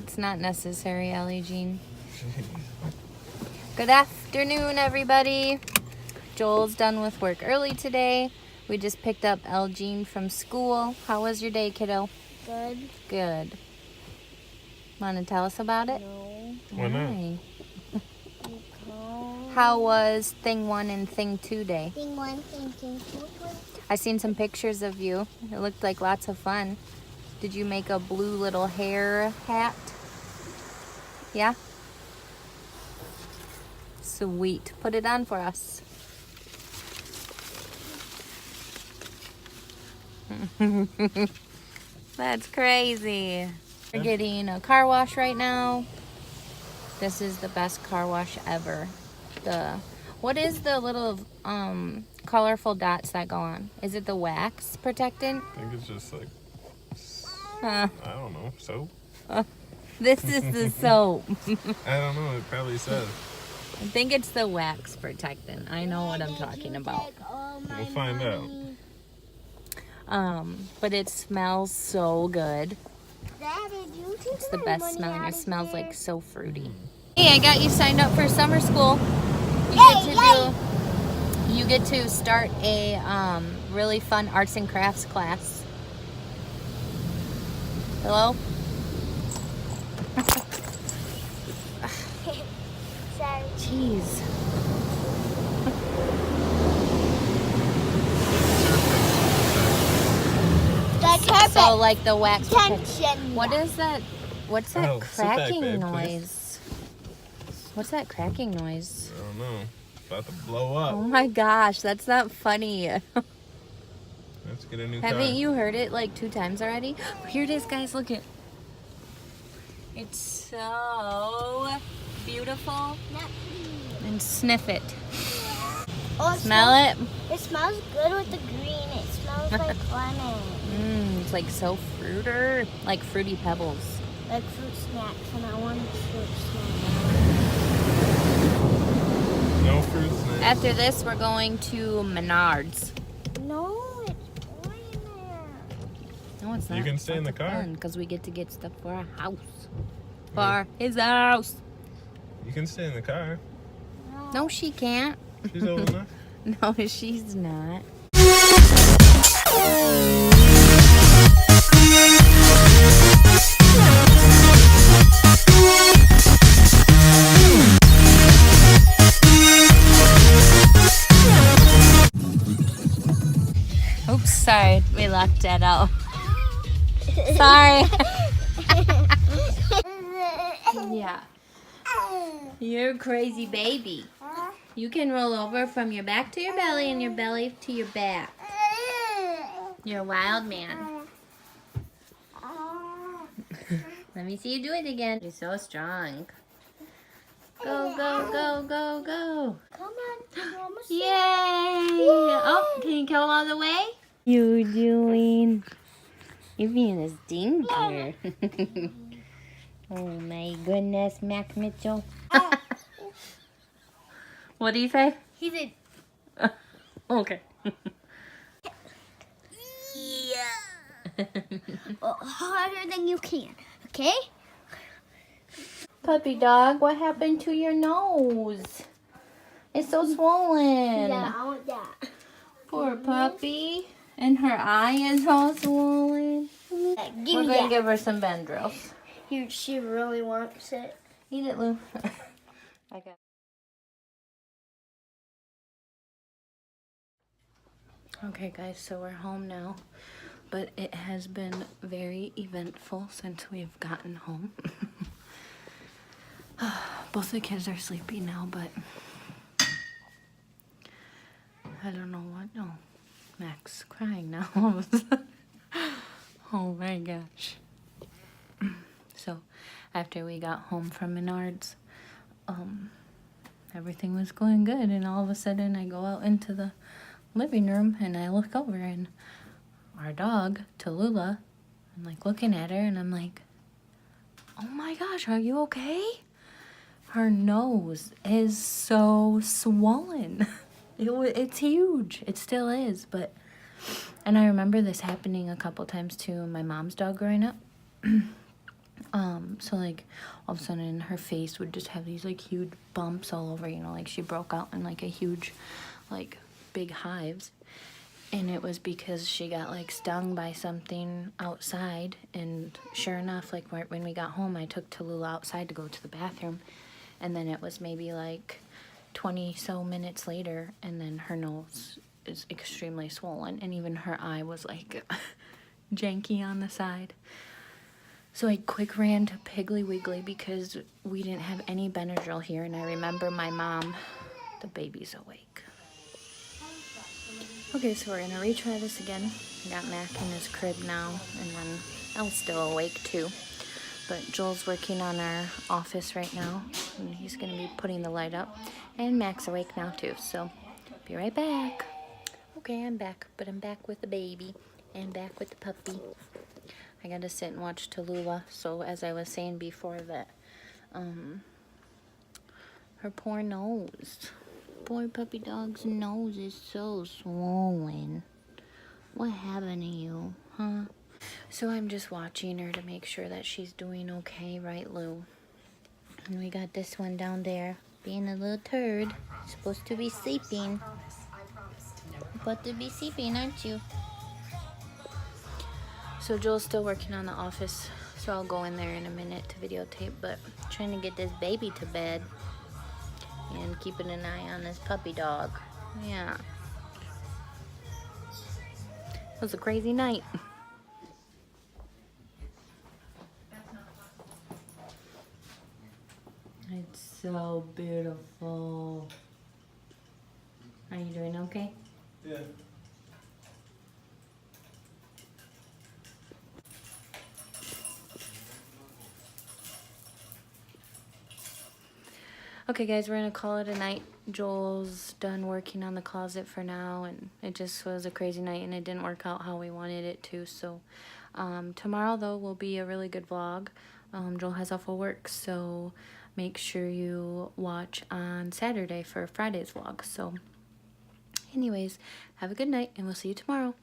It's not necessary, Ellie Jean. Good afternoon, everybody. Joel's done with work early today. We just picked up Elle Jean from school. How was your day, kiddo? Good. Good. Want to tell us about it? No. Why not? Why? Because How was thing 1 and thing 2 day? thing one, thing two. I seen some pictures of you. It looked like lots of fun. Did you make a blue little hair hat? Yeah? Sweet. Put it on for us. That's crazy. We're getting a car wash right now. This is the best car wash ever. What is the little colorful dots that go on? Is it the wax protectant? I think it's just like, Huh. I don't know, soap? This is the soap. I don't know, it probably says. I think it's the wax protectant. I know what I'm talking about. We'll find out. But it smells so good. Daddy, you take It's the my best money smelling. out It of smells here. like so fruity. Hey, I got you signed up for summer school. You get to start a really fun arts and crafts class. Hello? Sorry. Jeez. The carpet. So like the wax. Tension. What is that? What's that Oh, sit back, cracking babe, noise? What's that cracking noise? I don't know. It's about to blow up. Oh my gosh, that's not funny. Let's get a new car. Haven't you heard it like 2 times already? Here it is, guys. Look it. It's so beautiful. And sniff it. Oh, Smell it. It smells good with the green. It smells like lemon. It's like so fruiter, like fruity pebbles. Like fruit snacks, and I want fruit snacks. No fruit snacks. After this, we're going to Menards. No, it's boring there. No, it's not. You can stay in the car. Because we get to get stuff for our house. For his house. You can stay in the car. No, she can't. She's old enough. No, she's not. Oops, sorry. We left that out. Sorry. Yeah. You're a crazy baby. You can roll over from your back to your belly and your belly to your back. You're a wild man. Let me see you do it again. You're so strong. Go, go, go, go, go. Come on, Mama. Yay! Oh, can you go all the way? You doing? You're being a stinker. Oh my goodness, Mac Mitchell. What do you say? He did. Okay. Yeah. Harder than you can. Okay? Puppy dog, what happened to your nose? It's so swollen. Yeah, I want that. Poor puppy. And her eye is all swollen. Give We're me going to that. give her some Benadryls. She really wants it. Eat it, Lou. I got. Okay, guys, so we're home now. But it has been very eventful since we've gotten home. Both the kids are sleepy now, but I don't know what. No, Mac's crying now. Oh my gosh. So after we got home from Menards, everything was going good, and all of a sudden I go out into the living room and I look over and our dog, Tallulah, I'm like looking at her and I'm like, oh my gosh, are you okay? Her nose is so swollen. It's huge. It still is, but... And I remember this happening a couple times to my mom's dog growing up. So like all of a sudden her face would just have these like huge bumps all over, you know, like she broke out in like a huge, like big hives. And it was because she got like stung by something outside. And sure enough, like when we got home, I took Tallulah outside to go to the bathroom. And then it was maybe like 20 so minutes later, and then her nose is extremely swollen, and even her eye was like janky on the side. So I quick ran to Piggly Wiggly because we didn't have any Benadryl here, and I remember my mom, the baby's awake. Okay, so we're gonna retry this again. I got Mac in his crib now, and then Elle's still awake too. But Joel's working on our office right now, and he's gonna be putting the light up. And Mac's awake now too, so be right back. Okay, I'm back, but I'm back with the baby and back with the puppy. I gotta sit and watch Tallulah. So as I was saying before that, her poor nose. Poor puppy dog's nose is so swollen. What happened to you, huh? So I'm just watching her to make sure that she's doing okay, right, Lou? And we got this one down there being a little turd. Supposed to be sleeping. Supposed to be sleeping, aren't you? So Joel's still working on the office, so I'll go in there in a minute to videotape, but I'm trying to get this baby to bed and keeping an eye on this puppy dog. Yeah. It was a crazy night. It's so beautiful. Are you doing okay? Yeah. Okay guys, we're gonna call it a night. Joel's done working on the closet for now, and it just was a crazy night and it didn't work out how we wanted it to. So tomorrow though will be a really good vlog. Joel has off of work, so make sure you watch on Saturday for Friday's vlog. So anyways, have a good night and we'll see you tomorrow.